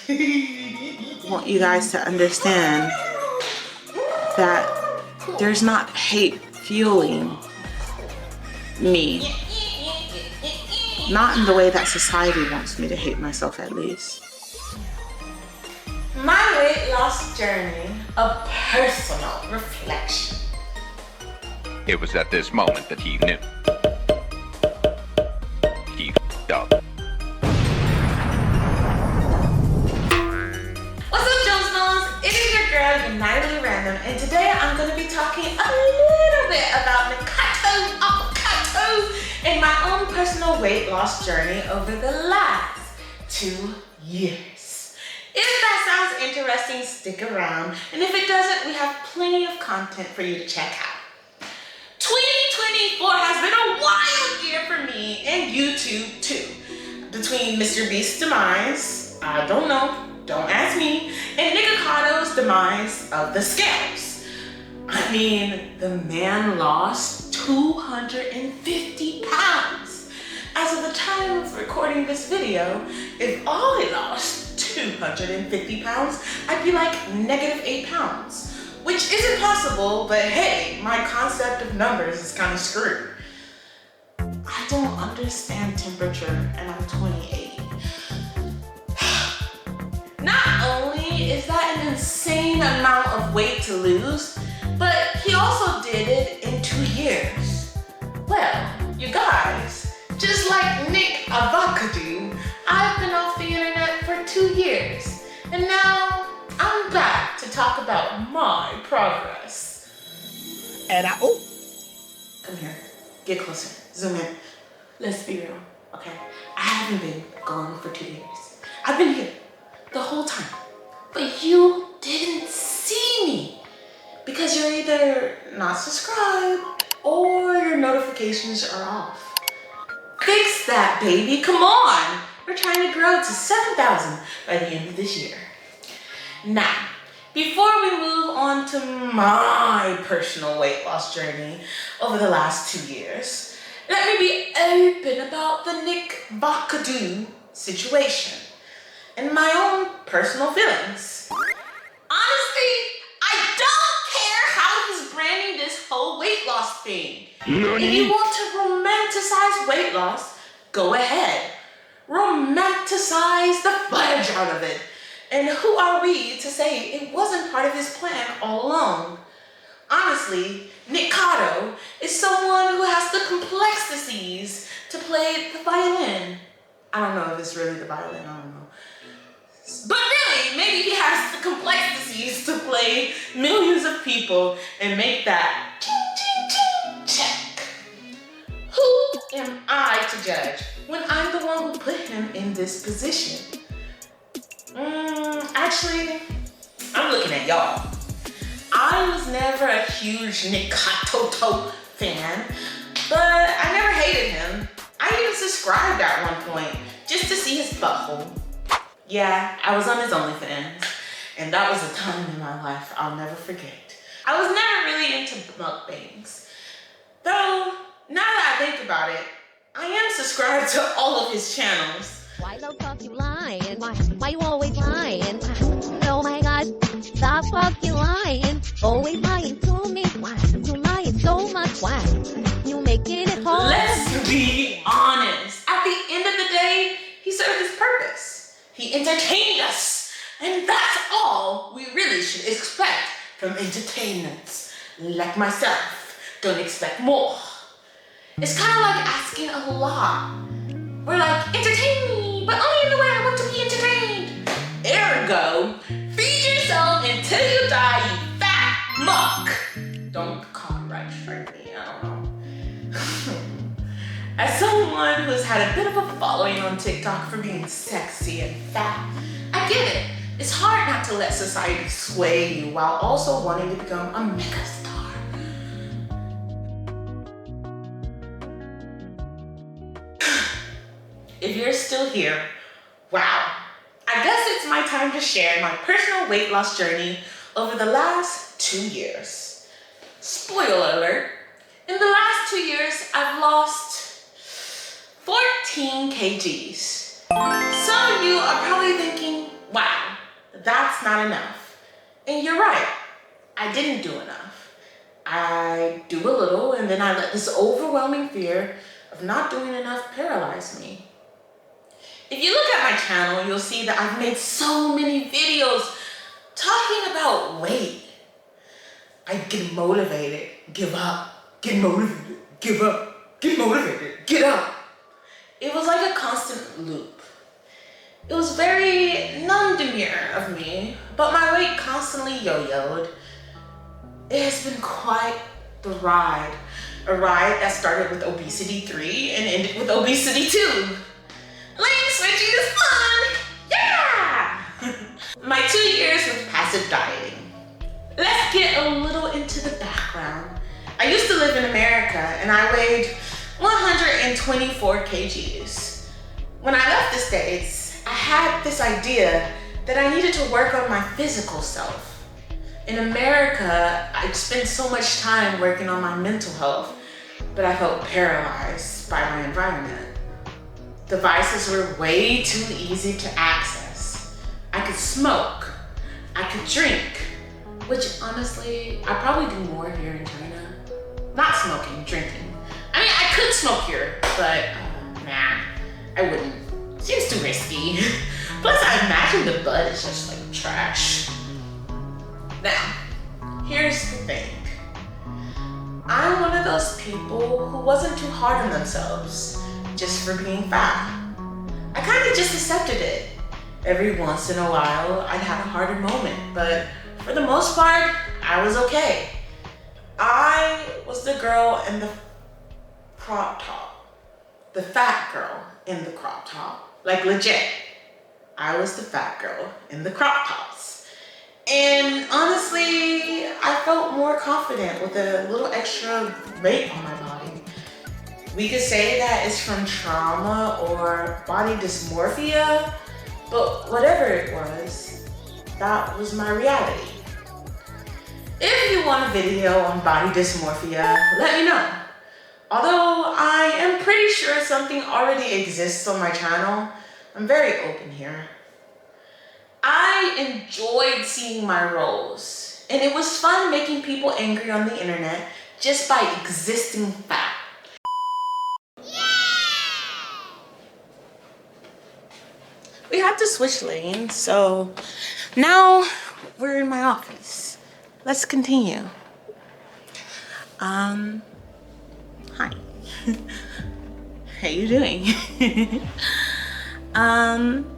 want you guys to understand that there's not hate fueling me. Not in the way that society wants me to hate myself, at least. My weight loss journey, a personal reflection. It was at this moment that he knew. He f***ed up. What's up, Jones Knows? It is your girl, Unitedly Random, and today I'm going to be talking a little bit about Mikato's avocados and my own personal weight loss journey over the last 2 years. If that sounds interesting, stick around, and if it doesn't, we have plenty of content for you to check out. 2024 has been a wild year for me and YouTube too. Between Mr. Beast's demise, I don't know, don't ask me, and Nikocato's demise of the scales. I mean, the man lost 250 pounds. As of the time of recording this video, if I lost 250 pounds, I'd be like -8 pounds. Which isn't possible, but hey, my concept of numbers is kind of screwed. I don't understand temperature and I'm 28. Not only is that an insane amount of weight to lose, but he also did it in 2 years. Well, you guys, just like Nick Avocado, I've been off the internet for 2 years, and now I'm back to talk about my progress. And Come here, get closer, zoom in. Let's be real, okay? I haven't been gone for 2 years. I've been here the whole time, but you didn't see me because you're either not subscribed or your notifications are off. Fix that, baby, come on. We're trying to grow to 7,000 by the end of this year. Now, before we move on to my personal weight loss journey over the last 2 years, let me be open about the Nick Avocado situation and my own personal feelings. Honestly, I don't care how he's branding this whole weight loss thing. If you want to romanticize weight loss, go ahead. Romanticize the fudge out of it. And who are we to say it wasn't part of his plan all along? Honestly, Nikocado is someone who has the complexities to play the violin. I don't know if it's really the violin, I don't know. But really, maybe he has the complexities to play millions of people and make that ching, ching, ching, check. Who am I to judge when I'm the one who put him in this position? Actually, I'm looking at y'all. I was never a huge Nikocado fan, but I never hated him. I even subscribed at one point just to see his butthole. Yeah, I was on his OnlyFans, and that was a time in my life I'll never forget. I was never really into mukbangs. Though, now that I think about it, I am subscribed to all of his channels. Why the fuck you lying? Why you always lying? Oh my god, stop fucking lying. Always lying to me. Why you lying so much? Why you making it hard? Let's be honest. At the end of the day, he served his purpose. He entertained us. And that's all we really should expect from entertainment. Like myself, don't expect more. It's kind of like asking a lot. We're like, entertain me, but only in the way I want to be entertained. Ergo, feed yourself until you die, you fat muck. Don't copyright strike me, I don't know. As someone who's had a bit of a following on TikTok for being sexy and fat, I get it. It's hard not to let society sway you while also wanting to become a megastar. If you're still here, wow. I guess it's my time to share my personal weight loss journey over the last 2 years. Spoiler alert, in the last 2 years, I've lost 14 kgs. Some of you are probably thinking, wow, that's not enough. And you're right, I didn't do enough. I do a little, and then I let this overwhelming fear of not doing enough paralyze me. If you look at my channel, you'll see that I've made so many videos talking about weight. I get motivated, give up, get motivated, give up, get motivated, get up. It was like a constant loop. It was very non-demure of me, but my weight constantly yo-yoed. It has been quite the ride. A ride that started with obesity 3 and ended with obesity 2. Lane switching is fun! Yeah! My 2 years with passive dieting. Let's get a little into the background. I used to live in America and I weighed 124 kgs. When I left the States, I had this idea that I needed to work on my physical self. In America, I'd spent so much time working on my mental health, but I felt paralyzed by my environment. Devices were way too easy to access. I could smoke, I could drink, which honestly, I probably do more here in China. Not smoking, drinking. I mean, I could smoke here, but nah, I wouldn't. Seems too risky. Plus, I imagine the bud is just like trash. Now, here's the thing. I'm one of those people who wasn't too hard on themselves just for being fat. I kind of just accepted it. Every once in a while, I'd have a harder moment, but for the most part, I was okay. I was the girl in the crop top. The fat girl in the crop top. Like legit. I was the fat girl in the crop tops. And honestly, I felt more confident with a little extra weight on my body. We could say that it's from trauma or body dysmorphia, but whatever it was, that was my reality. If you want a video on body dysmorphia, let me know. Although I am pretty sure something already exists on my channel, I'm very open here. I enjoyed seeing my roles, and it was fun making people angry on the internet just by existing fat. We had to switch lanes, so now we're in my office. Let's continue. Hi. How you doing?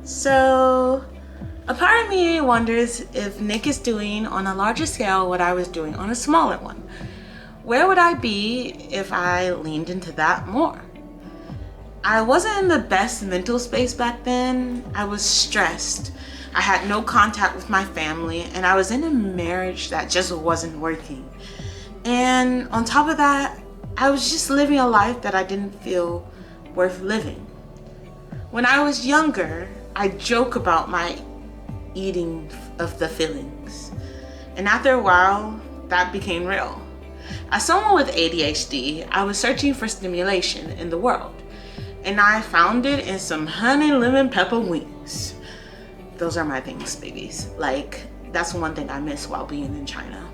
So a part of me wonders if Nick is doing on a larger scale what I was doing on a smaller one. Where would I be if I leaned into that more? I wasn't in the best mental space back then. I was stressed. I had no contact with my family, and I was in a marriage that just wasn't working. And on top of that, I was just living a life that I didn't feel worth living. When I was younger, I joke about my eating of the feelings. And after a while, that became real. As someone with ADHD, I was searching for stimulation in the world. And I found it in some honey lemon pepper wings. Those are my things, babies. Like, that's one thing I miss while being in China.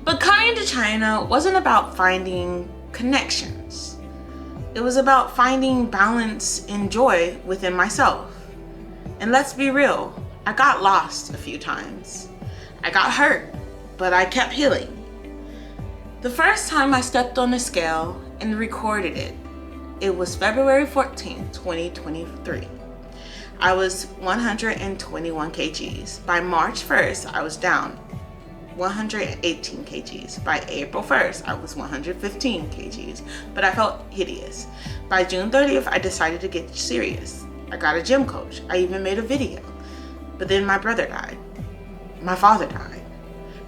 But coming to China wasn't about finding connections. It was about finding balance and joy within myself. And let's be real, I got lost a few times. I got hurt, but I kept healing. The first time I stepped on the scale and recorded it, it was February 14th, 2023. I was 121 kgs. By March 1st, I was down 118 kgs. By April 1st, I was 115 kgs, but I felt hideous. By June 30th, I decided to get serious. I got a gym coach. I even made a video. But then my brother died. My father died.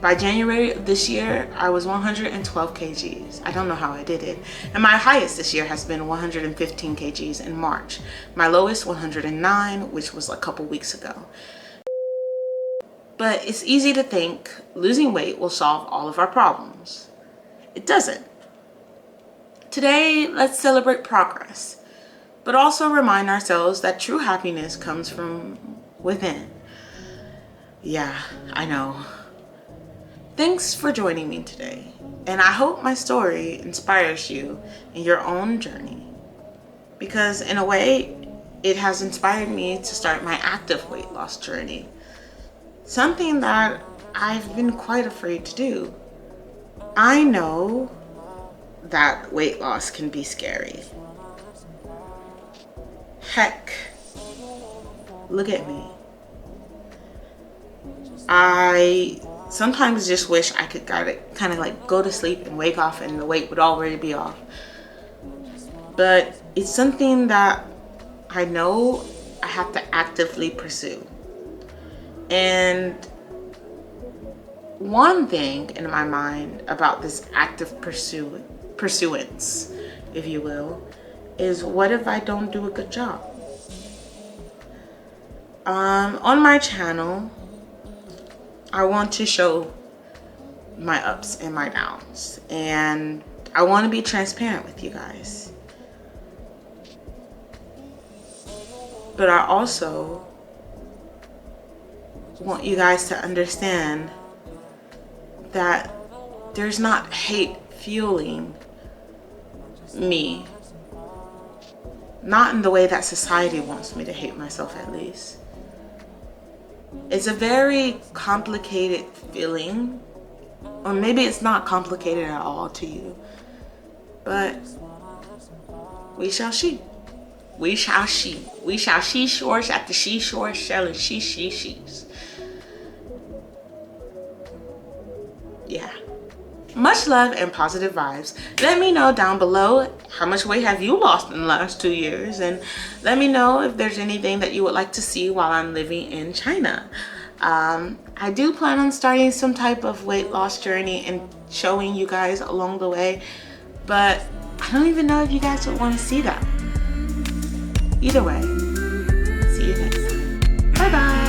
By January of this year, I was 112 kgs. I don't know how I did it. And my highest this year has been 115 kgs in March. My lowest, 109, which was a couple weeks ago. But it's easy to think losing weight will solve all of our problems. It doesn't. Today, let's celebrate progress, but also remind ourselves that true happiness comes from within. Yeah, I know. Thanks for joining me today, and I hope my story inspires you in your own journey, because in a way, it has inspired me to start my active weight loss journey, something that I've been quite afraid to do. I know that weight loss can be scary. Heck, look at me. I sometimes just wish I could kind of like go to sleep and wake off and the weight would already be off. But it's something that I know I have to actively pursue. And one thing in my mind about this active pursuance, if you will, is what if I don't do a good job? On my channel, I want to show my ups and my downs, and I want to be transparent with you guys. But I also want you guys to understand that there's not hate fueling me. Not in the way that society wants me to hate myself, at least. It's a very complicated feeling, or maybe it's not complicated at all to you, but we shall see. We shall see. We shall see shores at the seashore selling she's. Yeah. Much love and positive vibes. Let me know down below how much weight have you lost in the last 2 years, and let me know if there's anything that you would like to see while I'm living in China. I do plan on starting some type of weight loss journey and showing you guys along the way, but I don't even know if you guys would want to see that. Either way, see you next time. Bye bye.